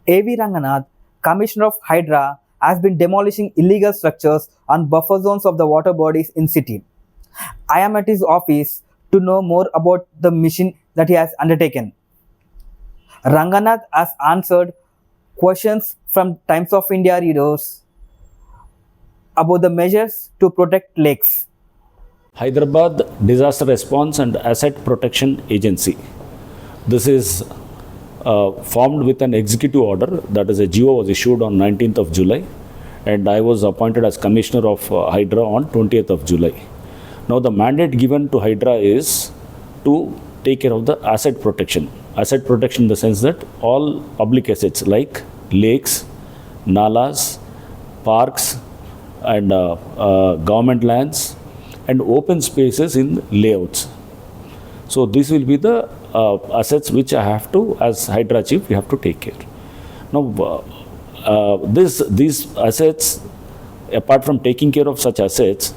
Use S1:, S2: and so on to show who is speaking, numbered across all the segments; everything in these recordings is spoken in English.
S1: AV Ranganath, Commissioner of HYDRAA, has been demolishing illegal structures on buffer zones of the water bodies in city. I am at his office to know more about the mission that he has undertaken. Ranganath has answered questions from Times of India readers about the measures to protect lakes.
S2: Hyderabad Disaster Response and Asset Protection Agency. This is formed with an executive order, that is a GO was issued on 19th of July, and I was appointed as Commissioner of HYDRAA on 20th of July. Now the mandate given to HYDRAA is to take care of the asset protection. Asset protection in the sense that all public assets like lakes, nalas, parks and government lands and open spaces in layouts. So this will be the assets which I have to, as HYDRAA chief, we have to take care. Now these assets, apart from taking care of such assets,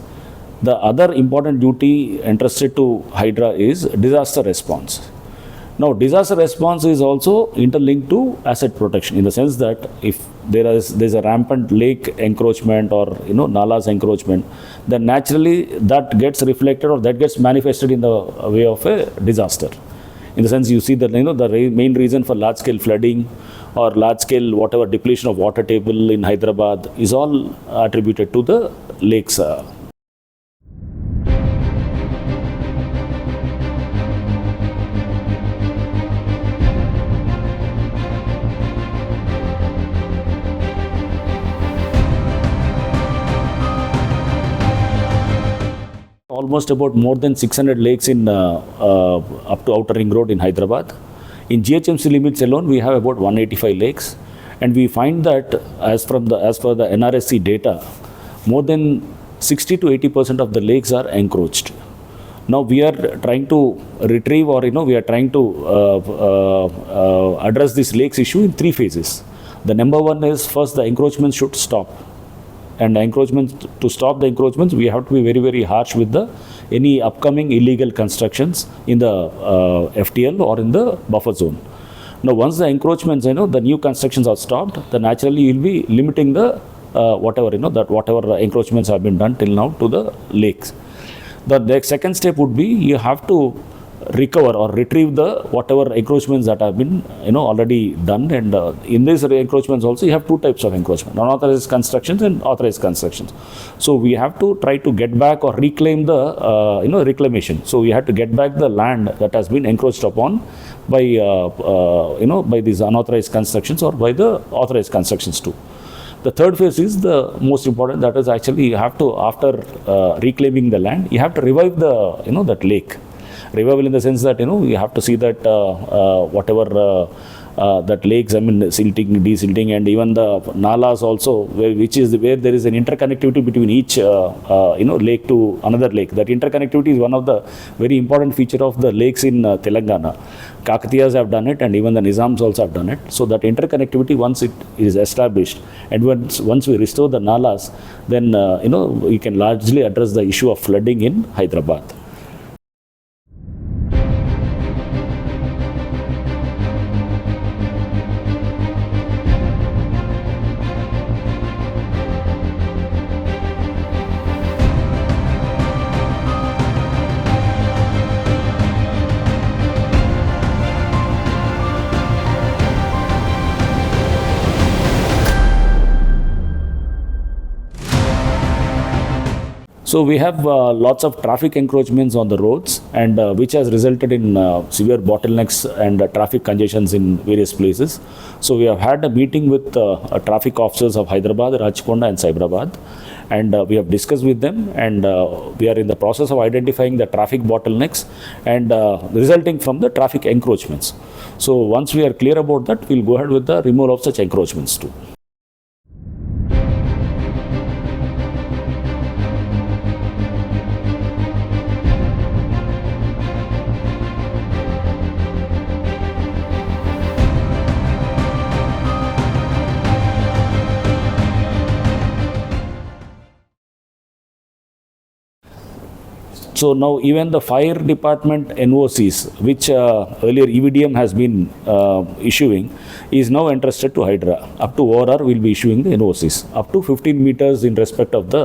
S2: the other important duty entrusted to HYDRAA is disaster response. Now, disaster response is also interlinked to asset protection in the sense that if there's a rampant lake encroachment or nalas encroachment, then naturally that gets reflected or that gets manifested in the way of a disaster. In the sense you see that the main reason for large scale flooding or large scale whatever depletion of water table in Hyderabad is all attributed to the lakes. Almost about more than 600 lakes in up to Outer Ring Road in Hyderabad. In GHMC limits alone, we have about 185 lakes, and we find that as per the NRSC data, more than 60 to 80% of the lakes are encroached. Now we are trying to retrieve or we are trying to address this lakes issue in three phases. The number one is first the encroachment should stop. And to stop the encroachments, we have to be very, very harsh with any upcoming illegal constructions in the FTL or in the buffer zone. Now, once the encroachments, the new constructions are stopped, then naturally you will be limiting the whatever encroachments have been done till now to the lakes. The second step would be you have to recover or retrieve the whatever encroachments that have been already done, and in these encroachments also you have two types of encroachment: unauthorized constructions and authorized constructions. So we have to try to get back or reclaim the reclamation. So we have to get back the land that has been encroached upon by by these unauthorized constructions or by the authorized constructions too. The third phase is the most important. That is actually you have to, after reclaiming the land, you have to revive the that lake. Revival in the sense that you have to see that whatever that lakes, silting, desilting, and even the nalas also, where there is an interconnectivity between each lake to another lake. That interconnectivity is one of the very important feature of the lakes in Telangana. Kakatiyas have done it, and even the Nizams also have done it. So that interconnectivity, once it is established, and once we restore the nalas, then we can largely address the issue of flooding in Hyderabad. So we have lots of traffic encroachments on the roads, and which has resulted in severe bottlenecks and traffic congestions in various places. So we have had a meeting with traffic officers of Hyderabad, Rajkonda and Cyberabad, and we have discussed with them, and we are in the process of identifying the traffic bottlenecks and resulting from the traffic encroachments. So once we are clear about that, we'll go ahead with the removal of such encroachments too. So now even the fire department NOCs, which earlier EVDM has been issuing, is now entrusted to HYDRAA. Up to ORR will be issuing the NOCs up to 15 meters in respect of the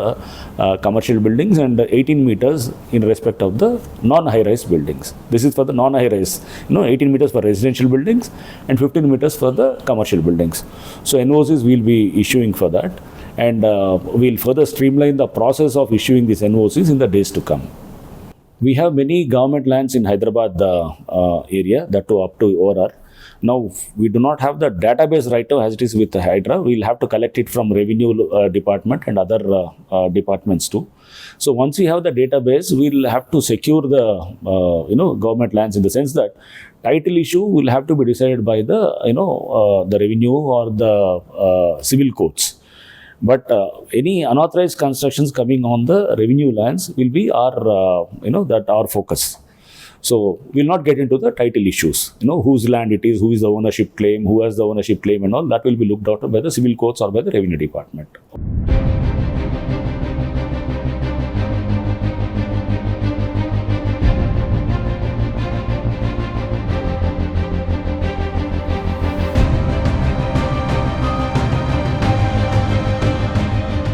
S2: commercial buildings and 18 meters in respect of the non-high-rise buildings. This is for the non-high-rise, 18 meters for residential buildings and 15 meters for the commercial buildings. So NOCs will be issuing for that, and we'll further streamline the process of issuing these NOCs in the days to come. We have many government lands in Hyderabad area, that too up to ORR. Now, we do not have the database right now as it is with HYDRAA. We'll have to collect it from revenue department and other departments too. So once we have the database, we'll have to secure the government lands, in the sense that title issue will have to be decided by the the revenue or the civil courts. But any unauthorized constructions coming on the revenue lands will be our focus. So we'll not get into the title issues, whose land it is, who is the ownership claim, who has the ownership claim and all. That will be looked after by the civil courts or by the revenue department.